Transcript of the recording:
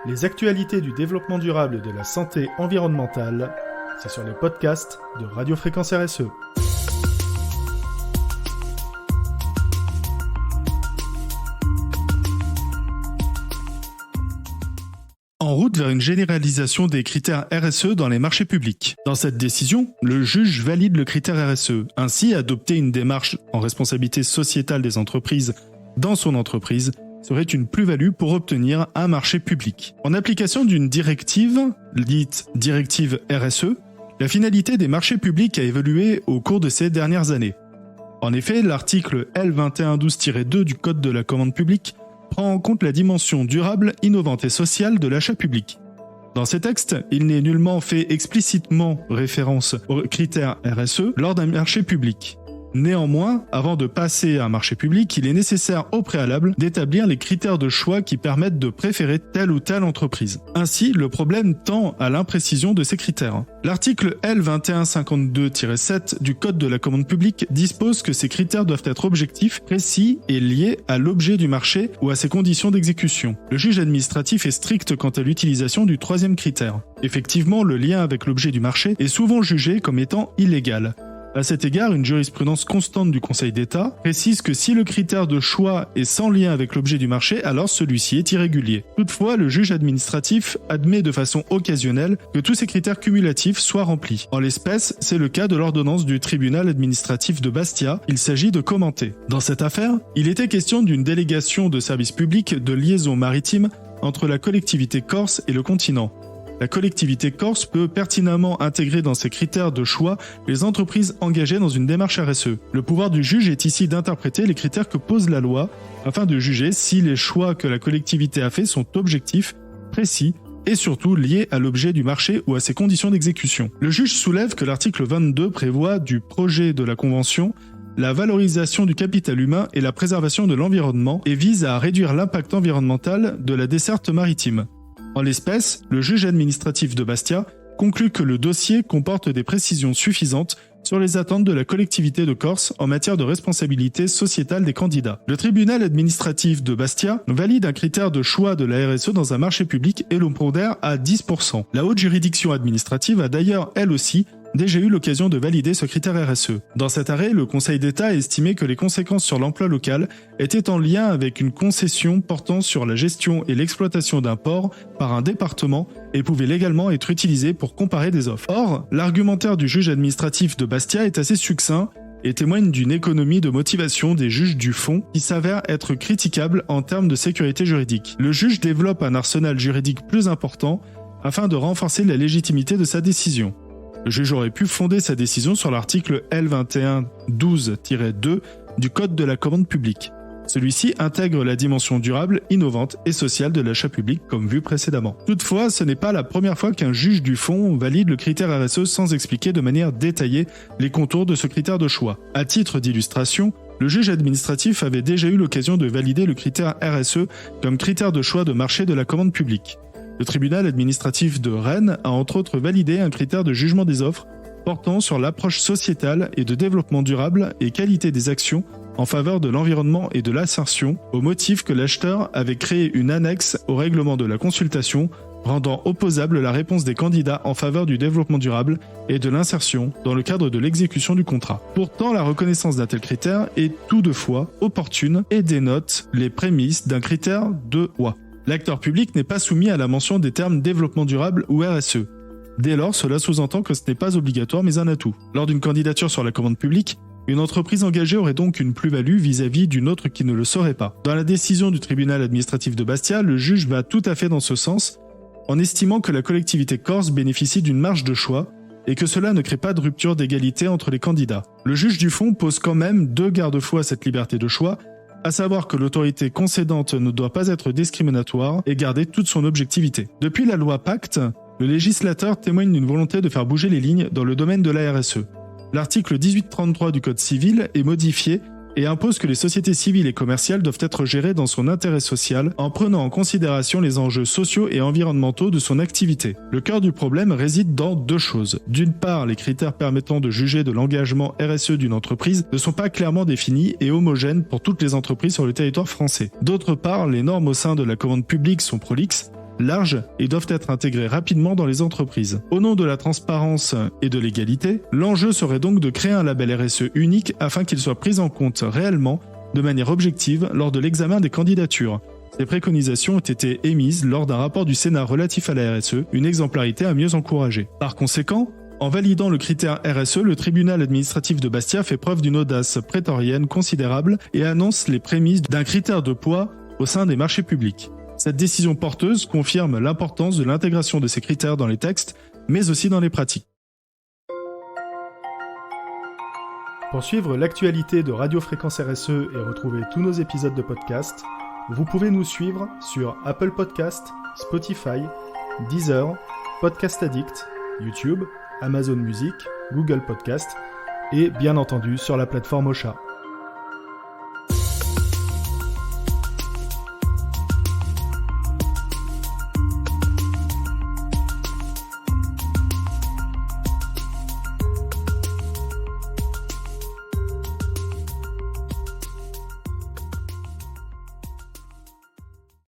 Les actualités du développement durable et de la santé environnementale, c'est sur les podcasts de Radio Fréquence RSE. En route vers une généralisation des critères RSE dans les marchés publics. Dans cette décision, le juge valide le critère RSE. Ainsi, adopter une démarche en responsabilité sociétale des entreprises dans son entreprise serait une plus-value pour obtenir un marché public. En application d'une directive, dite directive RSE, la finalité des marchés publics a évolué au cours de ces dernières années. En effet, l'article L2112-2 du Code de la commande publique prend en compte la dimension durable, innovante et sociale de l'achat public. Dans ces textes, il n'est nullement fait explicitement référence aux critères RSE lors d'un marché public. Néanmoins, avant de passer à un marché public, il est nécessaire au préalable d'établir les critères de choix qui permettent de préférer telle ou telle entreprise. Ainsi, le problème tend à l'imprécision de ces critères. L'article L2152-7 du Code de la commande publique dispose que ces critères doivent être objectifs, précis et liés à l'objet du marché ou à ses conditions d'exécution. Le juge administratif est strict quant à l'utilisation du troisième critère. Effectivement, le lien avec l'objet du marché est souvent jugé comme étant illégal. À cet égard, une jurisprudence constante du Conseil d'État précise que si le critère de choix est sans lien avec l'objet du marché, alors celui-ci est irrégulier. Toutefois, le juge administratif admet de façon occasionnelle que tous ces critères cumulatifs soient remplis. En l'espèce, c'est le cas de l'ordonnance du tribunal administratif de Bastia, il s'agit de commenter. Dans cette affaire, il était question d'une délégation de service public de liaison maritime entre la collectivité corse et le continent. La collectivité corse peut pertinemment intégrer dans ses critères de choix les entreprises engagées dans une démarche RSE. Le pouvoir du juge est ici d'interpréter les critères que pose la loi afin de juger si les choix que la collectivité a faits sont objectifs, précis et surtout liés à l'objet du marché ou à ses conditions d'exécution. Le juge soulève que l'article 22 prévoit du projet de la Convention la valorisation du capital humain et la préservation de l'environnement et vise à réduire l'impact environnemental de la desserte maritime. En l'espèce, le juge administratif de Bastia conclut que le dossier comporte des précisions suffisantes sur les attentes de la collectivité de Corse en matière de responsabilité sociétale des candidats. Le tribunal administratif de Bastia valide un critère de choix de la RSE dans un marché public et le pondère à 10%. La haute juridiction administrative a d'ailleurs, elle aussi, déjà eu l'occasion de valider ce critère RSE. Dans cet arrêt, le Conseil d'État a estimé que les conséquences sur l'emploi local étaient en lien avec une concession portant sur la gestion et l'exploitation d'un port par un département et pouvaient légalement être utilisées pour comparer des offres. Or, l'argumentaire du juge administratif de Bastia est assez succinct et témoigne d'une économie de motivation des juges du fond qui s'avère être critiquable en termes de sécurité juridique. Le juge développe un arsenal juridique plus important afin de renforcer la légitimité de sa décision. Le juge aurait pu fonder sa décision sur l'article L2112-2 du Code de la commande publique. Celui-ci intègre la dimension durable, innovante et sociale de l'achat public comme vu précédemment. Toutefois, ce n'est pas la première fois qu'un juge du fond valide le critère RSE sans expliquer de manière détaillée les contours de ce critère de choix. À titre d'illustration, le juge administratif avait déjà eu l'occasion de valider le critère RSE comme critère de choix de marché de la commande publique. Le tribunal administratif de Rennes a entre autres validé un critère de jugement des offres portant sur l'approche sociétale et de développement durable et qualité des actions en faveur de l'environnement et de l'insertion, au motif que l'acheteur avait créé une annexe au règlement de la consultation rendant opposable la réponse des candidats en faveur du développement durable et de l'insertion dans le cadre de l'exécution du contrat. Pourtant, la reconnaissance d'un tel critère est toutefois opportune et dénote les prémices d'un critère de choix. L'acteur public n'est pas soumis à la mention des termes développement durable ou RSE. Dès lors, cela sous-entend que ce n'est pas obligatoire mais un atout. Lors d'une candidature sur la commande publique, une entreprise engagée aurait donc une plus-value vis-à-vis d'une autre qui ne le saurait pas. Dans la décision du tribunal administratif de Bastia, le juge va tout à fait dans ce sens, en estimant que la collectivité corse bénéficie d'une marge de choix et que cela ne crée pas de rupture d'égalité entre les candidats. Le juge du fond pose quand même deux garde-fous à cette liberté de choix, à savoir que l'autorité concédante ne doit pas être discriminatoire et garder toute son objectivité. Depuis la loi Pacte, le législateur témoigne d'une volonté de faire bouger les lignes dans le domaine de la RSE. L'article 1833 du Code civil est modifié et impose que les sociétés civiles et commerciales doivent être gérées dans son intérêt social en prenant en considération les enjeux sociaux et environnementaux de son activité. Le cœur du problème réside dans deux choses. D'une part, les critères permettant de juger de l'engagement RSE d'une entreprise ne sont pas clairement définis et homogènes pour toutes les entreprises sur le territoire français. D'autre part, les normes au sein de la commande publique sont prolixes larges et doivent être intégrés rapidement dans les entreprises. Au nom de la transparence et de l'égalité, l'enjeu serait donc de créer un label RSE unique afin qu'il soit pris en compte réellement, de manière objective, lors de l'examen des candidatures. Ces préconisations ont été émises lors d'un rapport du Sénat relatif à la RSE, une exemplarité à mieux encourager. Par conséquent, en validant le critère RSE, le tribunal administratif de Bastia fait preuve d'une audace prétorienne considérable et annonce les prémices d'un critère de poids au sein des marchés publics. Cette décision porteuse confirme l'importance de l'intégration de ces critères dans les textes, mais aussi dans les pratiques. Pour suivre l'actualité de Radio Fréquence RSE et retrouver tous nos épisodes de podcast, vous pouvez nous suivre sur Apple Podcast, Spotify, Deezer, Podcast Addict, YouTube, Amazon Music, Google Podcast et bien entendu sur la plateforme Ocha.